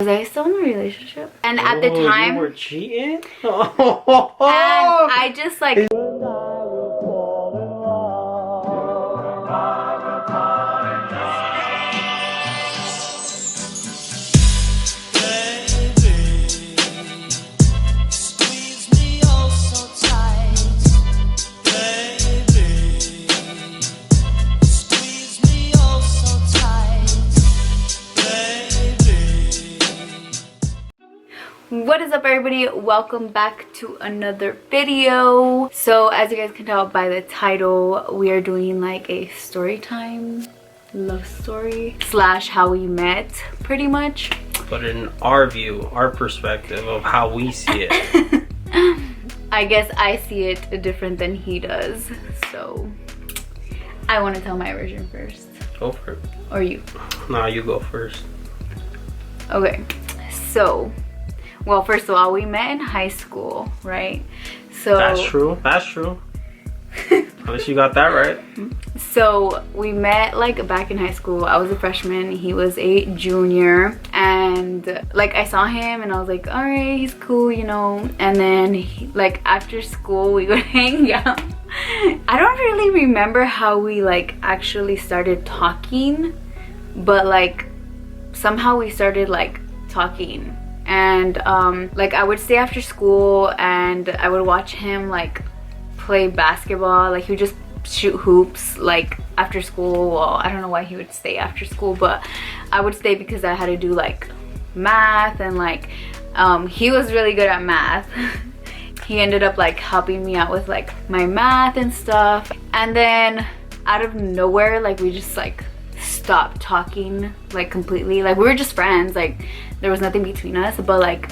I still in a relationship? And at the time you were cheating. And I just like what is up, everybody? Welcome back to another video. So as you guys can tell by the title, we are doing like a story time, love story slash how we met, pretty much, but in our view, our perspective of how we see it. I guess I see it different than he does, so I want to tell my version first. Go for it. Or you? Nah, you go first. Okay, so well, first of all, we met in high school, right? So that's true. That's true. At least you got that right. So we met like back in high school. I was a freshman, he was a junior, and like I saw him and I was like, all right, he's cool, you know. And then like after school we would hang out. I don't really remember how we like actually started talking, but like somehow we started like talking. And like I would stay after school and I would watch him like play basketball. Like he would just shoot hoops like after school. Well, I don't know why he would stay after school, but I would stay because I had to do like math, and like he was really good at math. He ended up like helping me out with like my math and stuff. And then out of nowhere, like we just like stopped talking like completely. Like we were just friends, like there was nothing between us, but like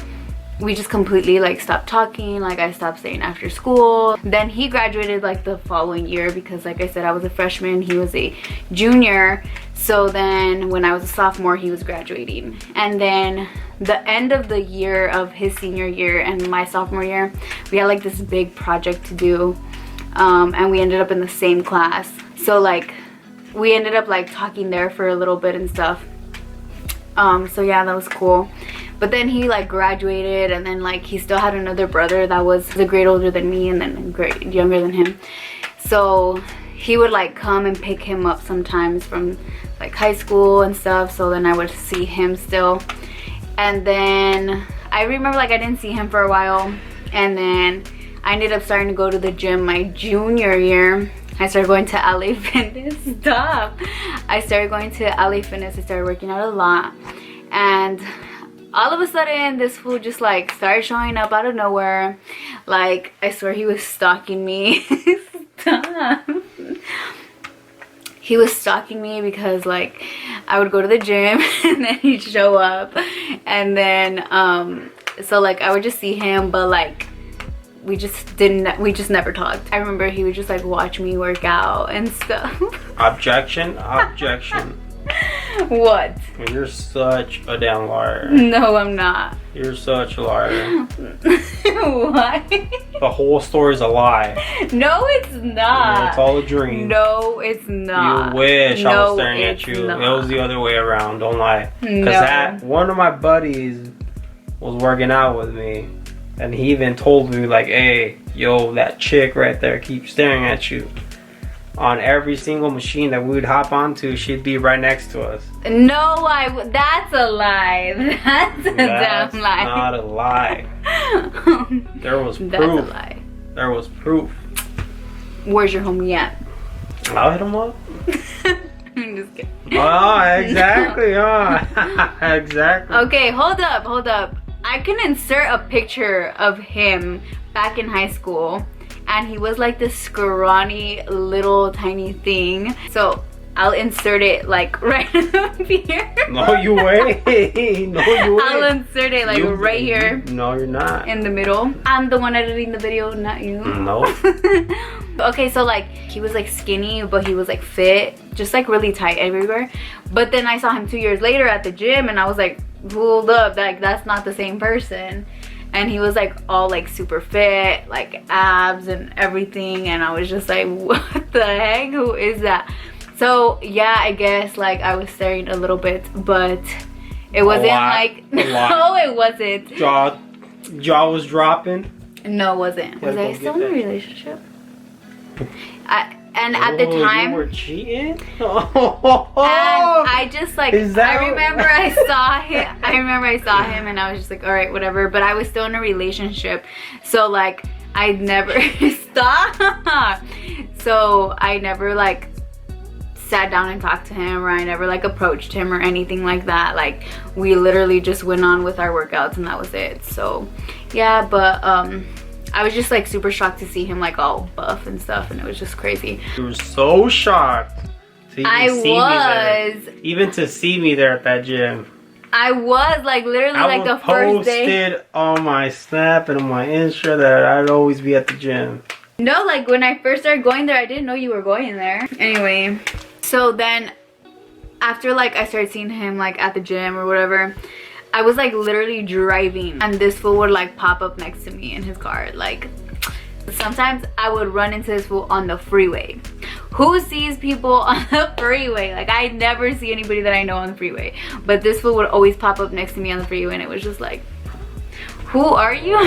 we just completely like stopped talking. Like I stopped staying after school. Then he graduated like the following year because like I said, I was a freshman, he was a junior. So then when I was a sophomore, he was graduating. And then the end of the year of his senior year and my sophomore year, we had like this big project to do, and we ended up in the same class. So like we ended up like talking there for a little bit and stuff. So yeah, that was cool. But then he like graduated, and then like he still had another brother that was a grade older than me and then a grade younger than him. So he would like come and pick him up sometimes from like high school and stuff. So then I would see him still. And then I remember like I didn't see him for a while, and then I ended up starting to go to the gym my junior year. I started going to LA Fitness. Stop. I started going to LA Fitness. I started working out a lot, and all of a sudden this fool just like started showing up out of nowhere. Like I swear he was stalking me. Stop. He was stalking me because like I would go to the gym and then he'd show up, and then so like I would just see him, but like we just never talked. I remember he would just like watch me work out and stuff. Objection. What? You're such a damn liar. No, I'm not. You're such a liar. Why? The whole story's a lie. No, it's not. Yeah, it's all a dream. No, it's not. You wish I was staring at you. Not. It was the other way around. Don't lie. No. One of my buddies was working out with me, and he even told me like, hey, yo, that chick right there keeps staring at you. On every single machine that we would hop onto, she'd be right next to us. No, that's a lie. That's a damn lie. Not a lie. There was proof. That's a lie. There was proof. Where's your homie at? I'll hit him up. I'm just kidding. Oh, exactly. Exactly. Okay, hold up. I can insert a picture of him back in high school, and he was like this scrawny little tiny thing. So I'll insert it like right up here. No, you wait. No, you wait. I'll insert it like right here. No, you're not. In the middle. I'm the one editing the video, not you. No. Okay, so like he was like skinny, but he was like fit, just like really tight everywhere. But then I saw him 2 years later at the gym, and I was like, hold up, like that's not the same person. And he was like all like super fit, like abs and everything, and I was just like, what the heck, who is that? So yeah, I guess like I was staring a little bit, but It wasn't like A lot. no, it wasn't. Jaw was dropping. No, it wasn't. Was I still in a relationship? And at the time, you were cheating. and I just like I remember I saw him, and I was just like, all right, whatever. But I was still in a relationship, so like I never stop. So I never like sat down and talked to him, or I never like approached him or anything like that. Like we literally just went on with our workouts, and that was it. So yeah, but I was just like super shocked to see him like all buff and stuff, and it was just crazy. You were so shocked to even see me there. Even to see me there at that gym. I was like literally like the first day. I posted on my Snap and on my Insta that I'd always be at the gym. No, like when I first started going there, I didn't know you were going there. Anyway, so then after like I started seeing him like at the gym or whatever, I was like literally driving, and this fool would like pop up next to me in his car. Like sometimes I would run into this fool on the freeway. Who sees people on the freeway? Like I never see anybody that I know on the freeway, but this fool would always pop up next to me on the freeway, and it was just like, who are you?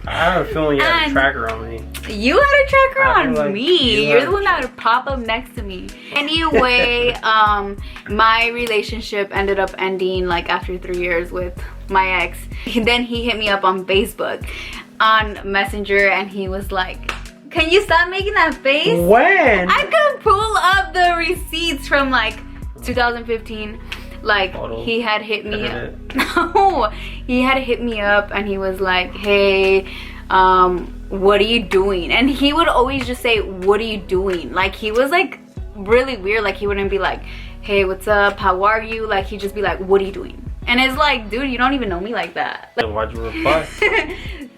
I have a feeling you had a tracker on me. You had a tracker on like me. You're the one that would pop up next to me. Anyway, my relationship ended up ending like after 3 years with my ex. Then he hit me up on Facebook on Messenger, and he was like, can you stop making that face? When? I could pull up the receipts from like 2015. Like he had hit me up. No, he had hit me up, and he was like, hey, what are you doing? And he would always just say, what are you doing? Like he was like really weird. Like he wouldn't be like, hey, what's up, how are you? Like he'd just be like, what are you doing? And it's like, dude, you don't even know me like that. Like, why'd you reply?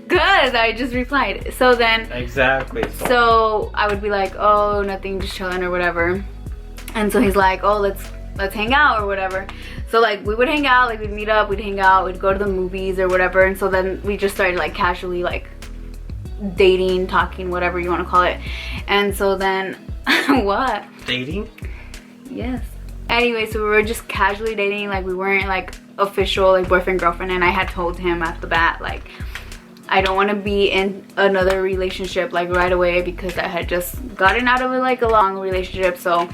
Because I just replied. So then exactly, so I would be like, oh, nothing, just chilling or whatever. And so he's like, oh, let's hang out or whatever. So like we would hang out, like we'd meet up, we'd hang out, we'd go to the movies or whatever. And so then we just started like casually like dating, talking, whatever you want to call it. And so then what? Dating? Yes. Anyway, so we were just casually dating, like we weren't like official like boyfriend girlfriend. And I had told him at the bat like I don't want to be in another relationship like right away, because I had just gotten out of like a long relationship. So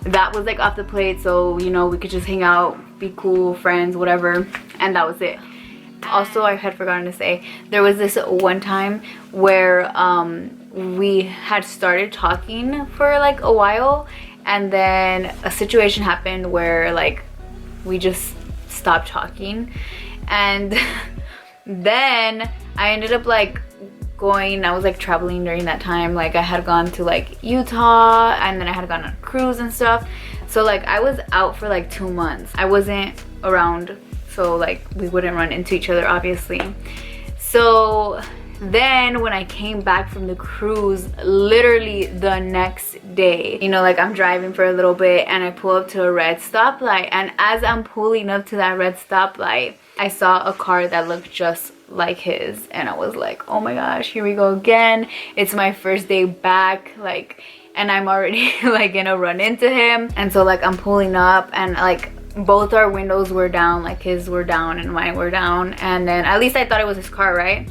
that was like off the plate, so you know we could just hang out, be cool friends, whatever, and that was it. Also, I had forgotten to say, there was this one time where we had started talking for like a while, and then a situation happened where like we just stopped talking. And then I ended up like I was like traveling during that time. Like I had gone to like Utah, and then I had gone on a cruise and stuff. So like I was out for like 2 months. I wasn't around, so like we wouldn't run into each other obviously. So then when I came back from the cruise, literally the next day, you know, like I'm driving for a little bit, and I pull up to a red stoplight, and as I'm pulling up to that red stoplight, I saw a car that looked just like his, and I was like, oh my gosh, here we go again. It's my first day back, like, and I'm already like gonna run into him. And so like I'm pulling up, and like both our windows were down, like his were down and mine were down, and then at least I thought it was his car, right?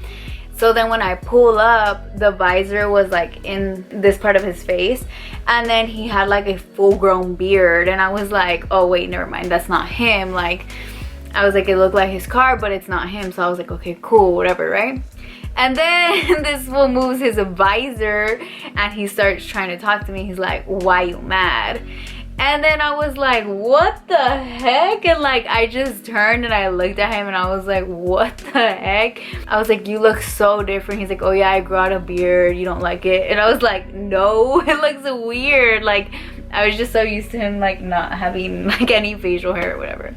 So then when I pull up, the visor was like in this part of his face, and then he had like a full-grown beard, and I was like, oh wait, never mind, that's not him. Like I was like, it looked like his car, but it's not him. So I was like, okay, cool, whatever, right? And then this fool moves his visor, and he starts trying to talk to me. He's like, why you mad? And then I was like, what the heck? And like I just turned and I looked at him, and I was like, what the heck? I was like, you look so different. He's like, oh yeah, I grew out a beard, you don't like it? And I was like, no, it looks weird. Like I was just so used to him like not having like any facial hair or whatever.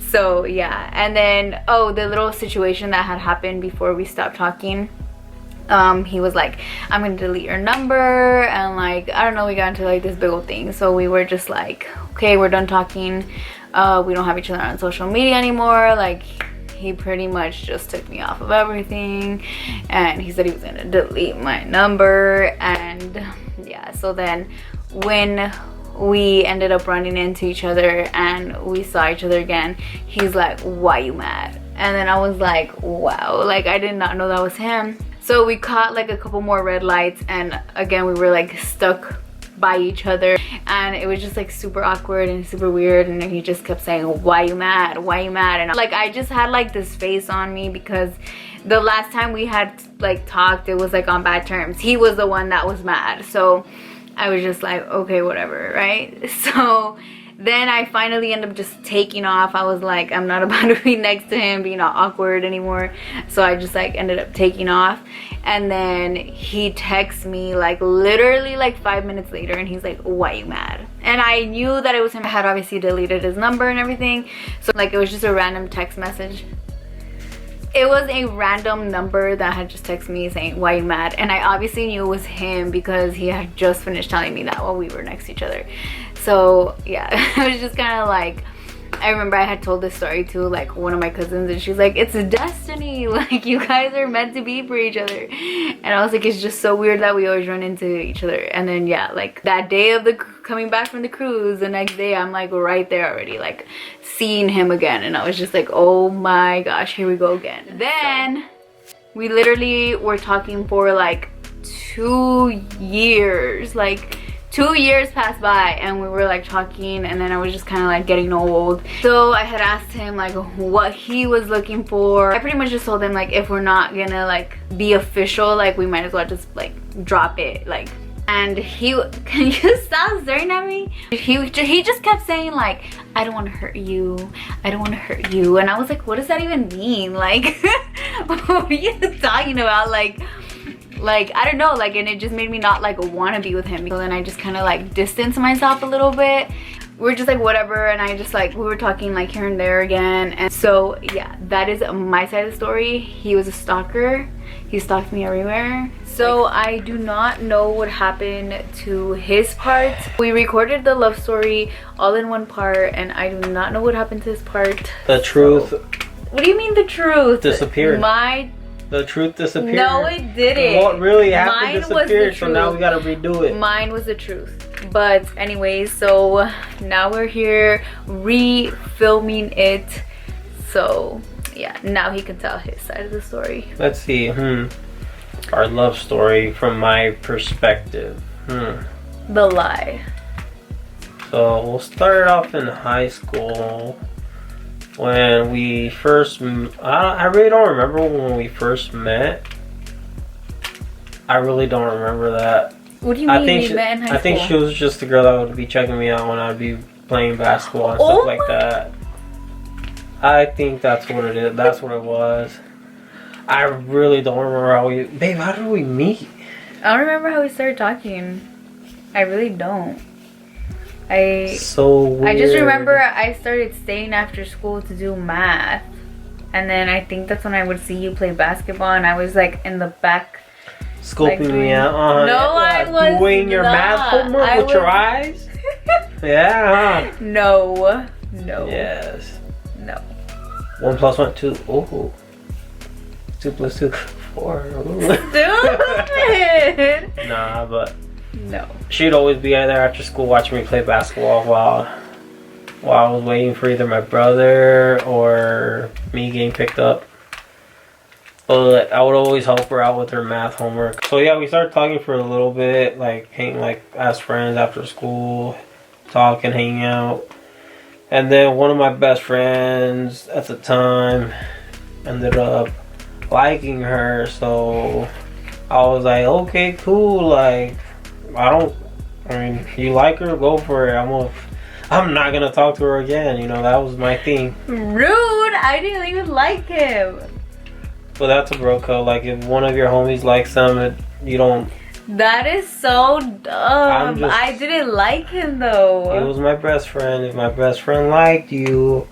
So yeah. And then the little situation that had happened before we stopped talking, he was like, I'm gonna delete your number, and like I don't know, we got into like this big old thing. So we were just like, okay, we're done talking, we don't have each other on social media anymore. Like he pretty much just took me off of everything, and he said he was gonna delete my number. And yeah, so then when we ended up running into each other and we saw each other again. He's like, why you mad? And then I was like, wow, like I did not know that was him. So we caught like a couple more red lights, and again we were like stuck by each other, and it was just like super awkward and super weird. And he just kept saying, why you mad, why you mad? And like I just had like this face on me because the last time we had like talked, it was like on bad terms. He was the one that was mad, so I was just like, okay, whatever, right? So then I finally ended up just taking off. I was like, I'm not about to be next to him, being all awkward anymore. So I just like ended up taking off. And then he texts me like literally like 5 minutes later, and he's like, why you mad? And I knew that it was him. I had obviously deleted his number and everything. So like it was just a random text message. It was a random number that had just texted me saying, why you mad? And I obviously knew it was him because he had just finished telling me that while we were next to each other. So yeah, it was just kind of like, I remember I had told this story to like one of my cousins, and she's like, it's destiny, like you guys are meant to be for each other. And I was like, it's just so weird that we always run into each other. And then yeah, like that day of the coming back from the cruise, the next day I'm like right there already, like seeing him again. And I was just like, oh my gosh, here we go again. Then we literally were talking for like 2 years, like 2 years passed by, and we were like talking, and then I was just kind of like getting old. So I had asked him like what he was looking for. I pretty much just told him like, if we're not gonna like be official, like we might as well just like drop it, like. And he, can you stop staring at me? He just kept saying like, I don't want to hurt you, I don't want to hurt you. And I was like, what does that even mean? Like what are you talking about? Like I don't know, like, and it just made me not like want to be with him. So then I just kind of like distanced myself a little bit. We're just like whatever, and I just like, we were talking like here and there again. And so yeah, that is my side of the story. He was a stalker. He stalked me everywhere. So I do not know what happened to his part. We recorded the love story all in one part, and I do not know what happened to his part. The truth. So, what do you mean the truth? Disappeared. The truth disappeared. No, it didn't. What really happened Mine disappeared, was the so now truth. we gotta redo it. Mine was the truth. But anyways, so now we're here re-filming it. So yeah, now he can tell his side of the story. Let's see. Our love story from my perspective. The lie. So we'll start off in high school. When we first, I really don't remember when we first met. I really don't remember that. What do you mean we met in high school? I think she was just the girl that would be checking me out when I'd be playing basketball and stuff like that. I think that's what it is. That's what it was. I really don't remember how we... Babe, how did we meet? I don't remember how we started talking. I really don't. So weird. I just remember I started staying after school to do math. And then I think that's when I would see you play basketball, and I was like in the back scoping like, me out. No, I was doing your not. math homework with your eyes? Yeah. No. Yes. No. 1 + 1 2. Oh. 2 + 2 4. Stupid. Nah, but no. She'd always be there after school watching me play basketball while I was waiting for either my brother or me getting picked up. But I would always help her out with her math homework. So yeah, we started talking for a little bit, like hanging like as friends after school, talking, hanging out. And then one of my best friends at the time ended up liking her, so I was like, okay, cool, like I mean, you like her, go for it. I'm not gonna talk to her again, you know, that was my thing. Rude, I didn't even like him. But that's a bro code, like if one of your homies likes them, you don't. That is so dumb. I didn't like him though. He was my best friend. If my best friend liked you,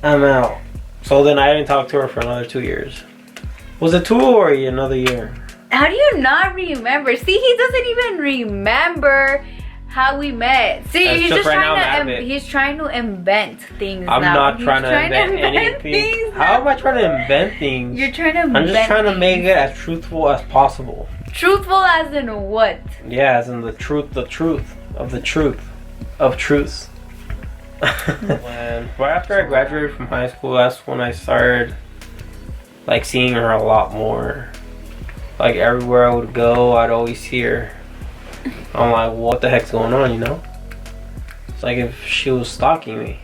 I'm out. So then I didn't talk to her for another 2 years. Was it 2 or another year? How do you not remember? See, he doesn't even remember how we met. See, he's just he's trying to invent things. I'm not trying to invent anything. How am I trying to invent things? You're trying to invent I'm just trying to make it as truthful as possible. Truthful as in what? Yeah, as in the truth. of the truth of truths. But after I graduated from high school, that's when I started like seeing her a lot more. Like everywhere I would go, I'd always see her. I'm like, what the heck's going on, you know? It's like if she was stalking me.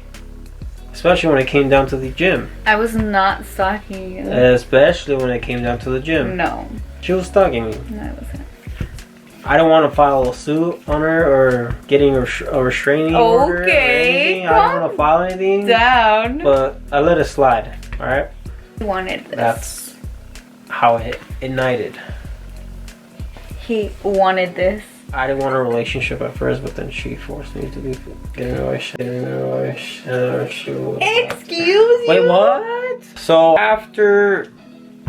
Especially when it came down to the gym. I was not stalking you. Especially when it came down to the gym. No. She was stalking me. No, I wasn't. I don't want to file a suit on her or getting a restraining order or anything. I don't want to file anything. Down. But I let it slide. Alright? He wanted this. That's how it ignited. He wanted this. I didn't want a relationship at first, but then she forced me to get in a relationship. Excuse you? Wait, what? So after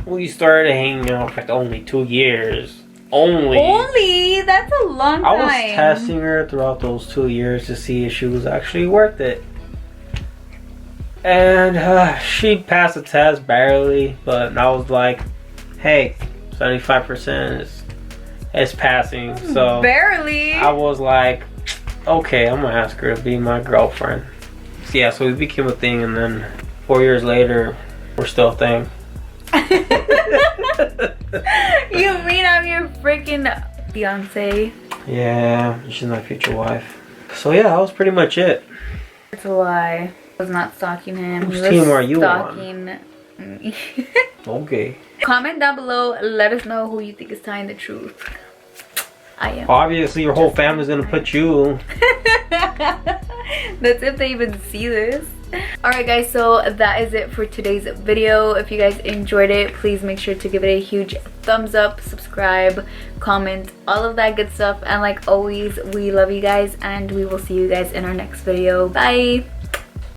we started hanging out for like only 2 years. Only? That's a long time. I was testing her throughout those 2 years to see if she was actually worth it. And she passed the test barely, but I was like, hey, 75% is passing. So barely. I was like, okay, I'm gonna ask her to be my girlfriend. So yeah, so we became a thing, and then 4 years later, we're still a thing. You mean I'm your freaking fiance? Yeah, she's my future wife. So yeah, that was pretty much it. It's a lie. I was not stalking him. Whose team are you stalking me. Okay. Comment down below. Let us know who you think is telling the truth. I am. Obviously, your whole family's gonna put you. That's if they even see this. Alright guys, so that is it for today's video. If you guys enjoyed it, please make sure to give it a huge thumbs up, subscribe, comment, all of that good stuff. And like always, we love you guys, and we will see you guys in our next video. Bye!